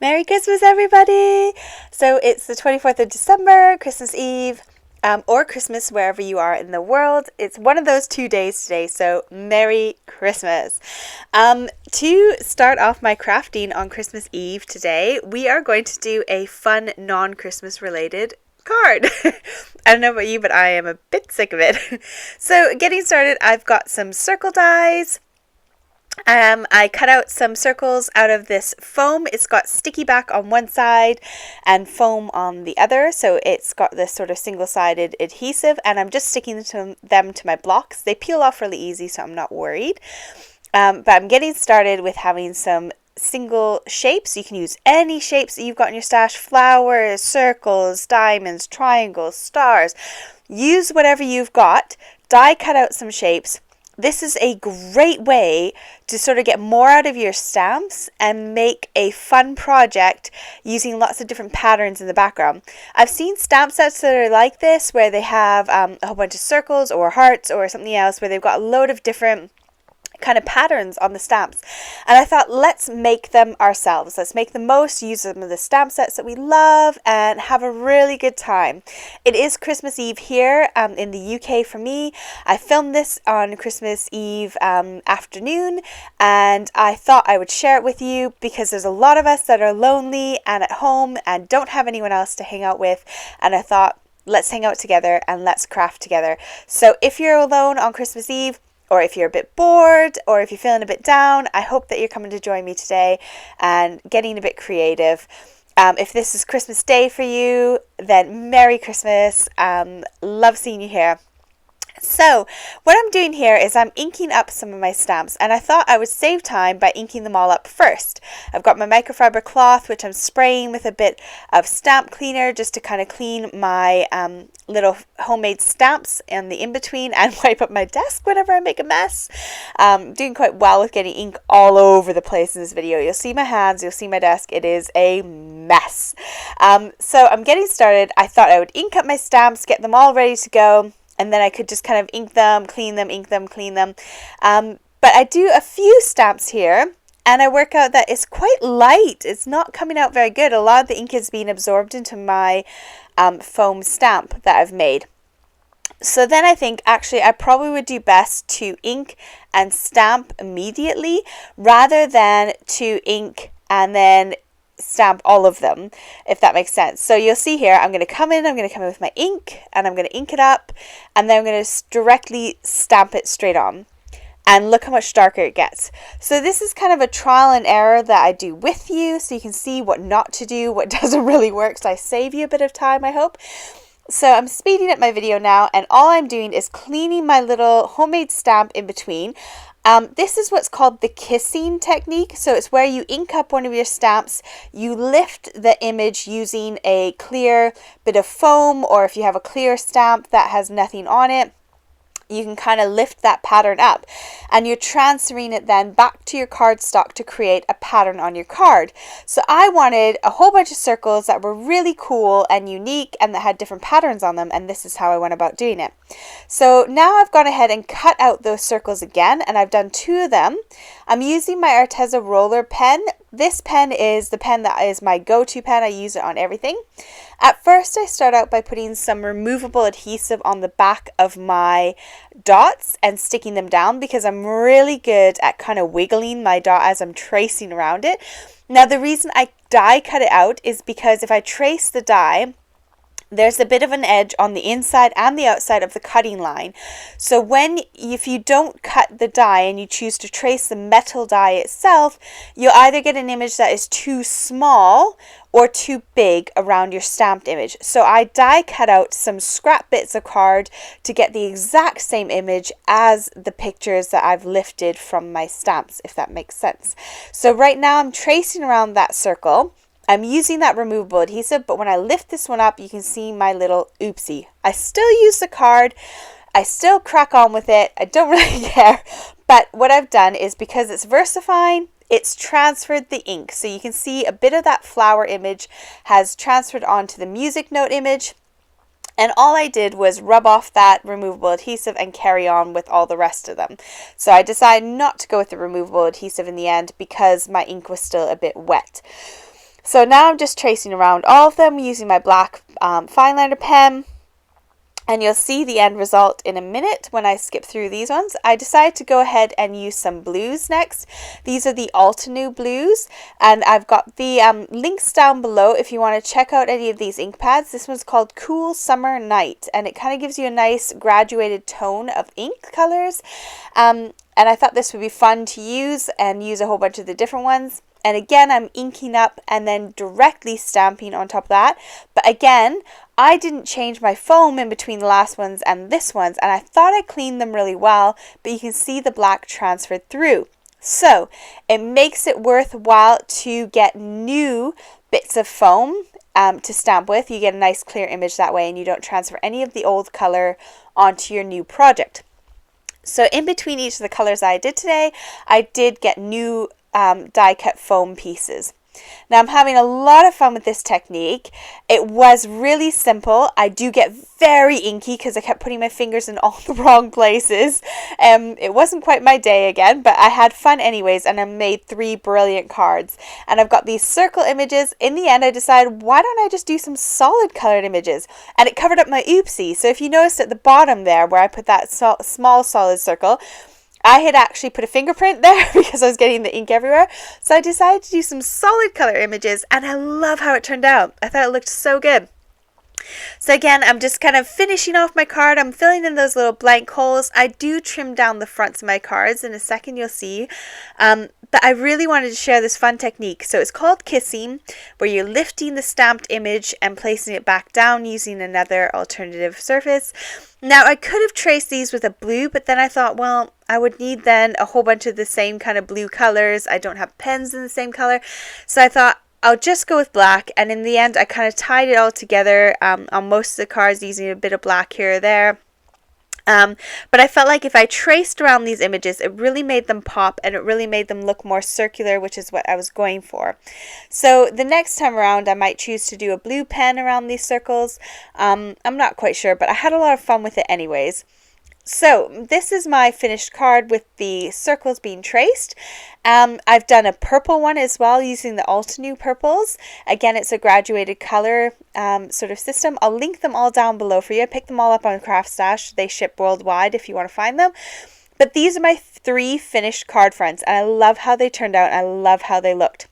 Merry Christmas, everybody! So it's the 24th of December, Christmas Eve, or Christmas wherever you are in the world. It's one of those 2 days today, so Merry Christmas. To start off my crafting on Christmas Eve today, we are going to do a fun non-Christmas related card. I don't know about you, but I am a bit sick of it. So getting started, I've got some circle dies. I cut out some circles out of this foam. It's got sticky back on one side and foam on the other, so it's got this sort of single-sided adhesive, and I'm just sticking them to my blocks. They peel off really easy, so I'm not worried. But I'm getting started with having some single shapes. You can use any shapes that you've got in your stash: flowers, circles, diamonds, triangles, stars. Use whatever you've got. Die cut out some shapes. This is a great way to sort of get more out of your stamps and make a fun project using lots of different patterns in the background. I've seen stamp sets that are like this, where they have a whole bunch of circles or hearts or something else, where they've got a load of different kind of patterns on the stamps, and I thought, let's make them ourselves. Let's make the most use of the stamp sets that we love and have a really good time. It is Christmas Eve here in the UK for me. I filmed this on Christmas Eve afternoon, and I thought I would share it with you because there's a lot of us that are lonely and at home and don't have anyone else to hang out with, and I thought, let's hang out together and let's craft together. So if you're alone on Christmas Eve, or if you're a bit bored, or if you're feeling a bit down, I hope that you're coming to join me today and getting a bit creative. If this is Christmas Day for you, then Merry Christmas. Love seeing you here. So what I'm doing here is I'm inking up some of my stamps, and I thought I would save time by inking them all up first. I've got my microfiber cloth, which I'm spraying with a bit of stamp cleaner just to kind of clean my little homemade stamps and the in-between and wipe up my desk whenever I make a mess. Doing quite well with getting ink all over the place in this video. You'll see my hands, you'll see my desk. It is a mess. So I'm getting started. I thought I would ink up my stamps, get them all ready to go, and then I could just kind of ink them, clean them, ink them, clean them. But I do a few stamps here, and I work out that it's quite light. It's not coming out very good. A lot of the ink is being absorbed into my foam stamp that I've made. So then I think actually I probably would do best to ink and stamp immediately rather than to ink and then stamp all of them, if that makes sense. So you'll see here, I'm going to come in with my ink, and I'm going to ink it up, and then I'm going to directly stamp it straight on. And look how much darker it gets. So this is kind of a trial and error that I do with you, so you can see what not to do, what doesn't really work, so I save you a bit of time, I hope. So I'm speeding up my video now, and all I'm doing is cleaning my little homemade stamp in between. This is what's called the kissing technique. So it's where you ink up one of your stamps, you lift the image using a clear bit of foam, or if you have a clear stamp that has nothing on it, you can kind of lift that pattern up, and you're transferring it then back to your cardstock to create a pattern on your card. So I wanted a whole bunch of circles that were really cool and unique and that had different patterns on them, and this is how I went about doing it. So now I've gone ahead and cut out those circles again, and I've done 2 of them. I'm using my Arteza roller pen. This pen is the pen that is my go-to pen. I use it on everything. At first, I start out by putting some removable adhesive on the back of my dots and sticking them down, because I'm really good at kind of wiggling my dot as I'm tracing around it. Now, the reason I die cut it out is because if I trace the die, there's a bit of an edge on the inside and the outside of the cutting line. So if you don't cut the die and you choose to trace the metal die itself, you'll either get an image that is too small or too big around your stamped image. So I die cut out some scrap bits of card to get the exact same image as the pictures that I've lifted from my stamps, if that makes sense. So right now I'm tracing around that circle. I'm using that removable adhesive, but when I lift this one up, you can see my little oopsie. I still use the card. I still crack on with it. I don't really care. But what I've done is, because it's VersaFine, it's transferred the ink. So you can see a bit of that flower image has transferred onto the music note image. And all I did was rub off that removable adhesive and carry on with all the rest of them. So I decided not to go with the removable adhesive in the end because my ink was still a bit wet. So now I'm just tracing around all of them using my black fine liner pen. And you'll see the end result in a minute when I skip through these ones. I decided to go ahead and use some blues next. These are the Altenew blues, and I've got the links down below if you want to check out any of these ink pads. This one's called Cool Summer Night, and it kind of gives you a nice graduated tone of ink colors. And I thought this would be fun to use and use a whole bunch of the different ones. And again, I'm inking up and then directly stamping on top of that. But again, I didn't change my foam in between the last ones and this ones, and I thought I cleaned them really well, but you can see the black transferred through. So it makes it worthwhile to get new bits of foam to stamp with. You get a nice clear image that way, and you don't transfer any of the old color onto your new project. So in between each of the colors I did today, I did get new die cut foam pieces. Now I'm having a lot of fun with this technique. It was really simple. I do get very inky because I kept putting my fingers in all the wrong places. It wasn't quite my day again, but I had fun anyways, and I made 3 brilliant cards. And I've got these circle images. In the end, I decided, why don't I just do some solid colored images? And it covered up my oopsie. So if you noticed at the bottom there where I put that small solid circle, I had actually put a fingerprint there because I was getting the ink everywhere. So I decided to do some solid color images, and I love how it turned out. I thought it looked so good. So again, I'm just kind of finishing off my card. I'm filling in those little blank holes. I do trim down the fronts of my cards. In a second, you'll see. But I really wanted to share this fun technique. So it's called kissing, where you're lifting the stamped image and placing it back down using another alternative surface. Now, I could have traced these with a blue, but then I thought, well, I would need then a whole bunch of the same kind of blue colors. I don't have pens in the same color. So I thought, I'll just go with black, and in the end I kind of tied it all together on most of the cards using a bit of black here or there. But I felt like if I traced around these images, it really made them pop, and it really made them look more circular, which is what I was going for. So the next time around I might choose to do a blue pen around these circles. I'm not quite sure, but I had a lot of fun with it anyways. So this is my finished card with the circles being traced. I've done a purple one as well using the Altenew purples. Again, it's a graduated color sort of system. I'll link them all down below for you. I picked them all up on Cardstock. They ship worldwide if you want to find them. But these are my 3 finished card fronts, and I love how they turned out. I love how they looked.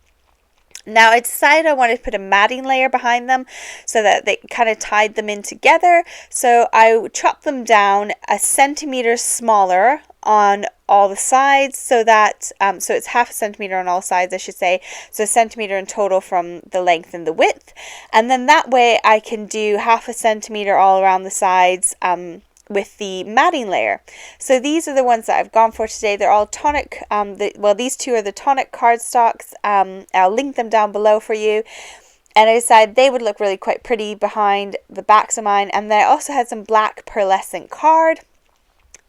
Now I decided I wanted to put a matting layer behind them so that they kind of tied them in together. So I chopped them down a centimeter smaller on all the sides, so that so it's half a centimeter on all sides, I should say. So a centimeter in total from the length and the width. And then that way I can do half a centimeter all around the sides with the matting layer. So these are the ones that I've gone for today. They're all tonic, these 2 are the tonic cardstocks. I'll link them down below for you. And I decided they would look really quite pretty behind the backs of mine. And then I also had some black pearlescent card.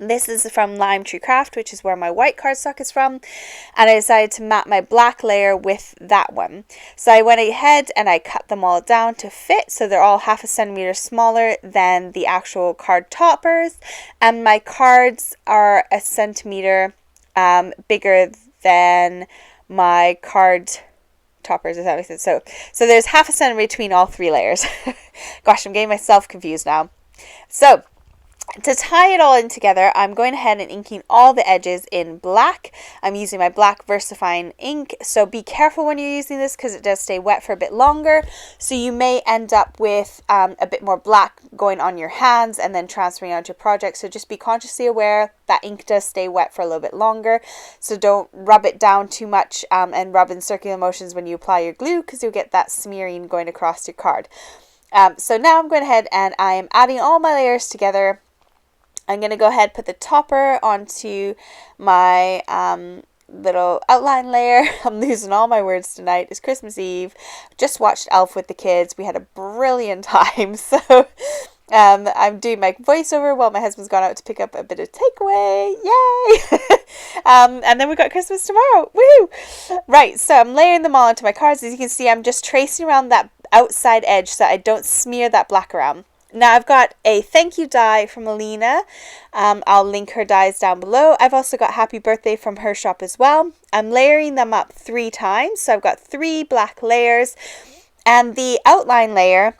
This is from Lime Tree Craft, which is where my white cardstock is from. And I decided to mat my black layer with that one. So I went ahead and I cut them all down to fit. So they're all half a centimeter smaller than the actual card toppers. And my cards are a centimeter bigger than my card toppers, if that makes sense. So there's half a centimeter between all 3 layers. Gosh, I'm getting myself confused now. So to tie it all in together, I'm going ahead and inking all the edges in black. I'm using my black VersaFine ink, so be careful when you're using this because it does stay wet for a bit longer. So you may end up with a bit more black going on your hands and then transferring onto your project. So just be consciously aware that ink does stay wet for a little bit longer. So don't rub it down too much and rub in circular motions when you apply your glue, because you'll get that smearing going across your card. So now I'm going ahead and I am adding all my layers together. I'm going to go ahead and put the topper onto my little outline layer. I'm losing all my words tonight. It's Christmas Eve. Just watched Elf with the kids. We had a brilliant time. So I'm doing my voiceover while my husband's gone out to pick up a bit of takeaway. Yay! And then we've got Christmas tomorrow. Woo! Right, so I'm layering them all onto my cards. As you can see, I'm just tracing around that outside edge so I don't smear that black around. Now I've got a thank you die from Alina. I'll link her dies down below. I've also got happy birthday from her shop as well. I'm layering them up 3 times. So I've got 3 black layers, and the outline layer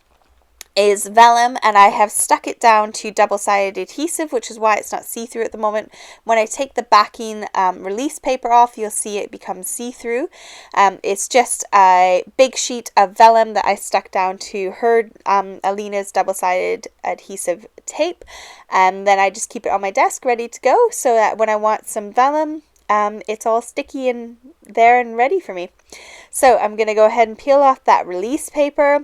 is vellum, and I have stuck it down to double-sided adhesive, which is why it's not see-through at the moment. When I take the backing release paper off, you'll see it becomes see-through. It's just a big sheet of vellum that I stuck down to her Alina's double-sided adhesive tape, and then I just keep it on my desk ready to go, so that when I want some vellum, it's all sticky and there and ready for me. So I'm going to go ahead and peel off that release paper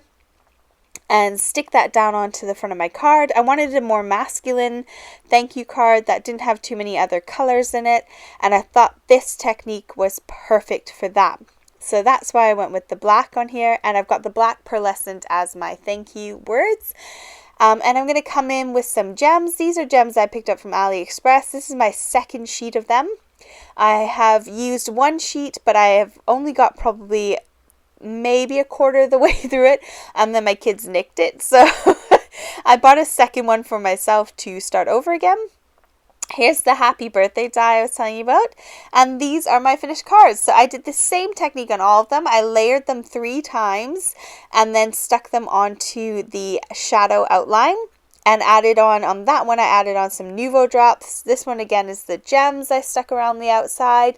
and stick that down onto the front of my card. I wanted a more masculine thank you card that didn't have too many other colors in it, and I thought this technique was perfect for that. So that's why I went with the black on here, and I've got the black pearlescent as my thank you words. And I'm going to come in with some gems. These are gems I picked up from AliExpress. This is my second sheet of them. I have used one sheet, but I have only got probably maybe a quarter of the way through it, and then my kids nicked it, so I bought a second one for myself to start over again. Here's the happy birthday die I was telling you about, and these are my finished cards. So I did the same technique on all of them. I layered them 3 times and then stuck them onto the shadow outline, and added on that one I added on some Nuvo drops. This one again is the gems I stuck around the outside.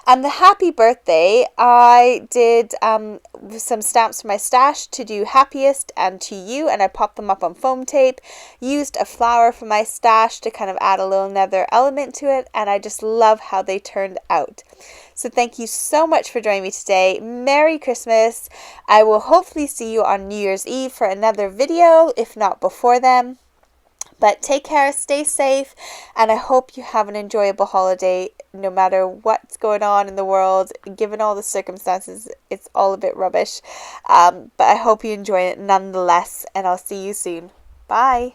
And the happy birthday, I did some stamps for my stash to do happiest and to you, and I popped them up on foam tape. Used a flower for my stash to kind of add a little nether element to it, and I just love how they turned out. So thank you so much for joining me today. Merry Christmas. I will hopefully see you on New Year's Eve for another video, if not before then. But take care, stay safe, and I hope you have an enjoyable holiday no matter what's going on in the world. Given all the circumstances, it's all a bit rubbish. But I hope you enjoy it nonetheless, and I'll see you soon. Bye.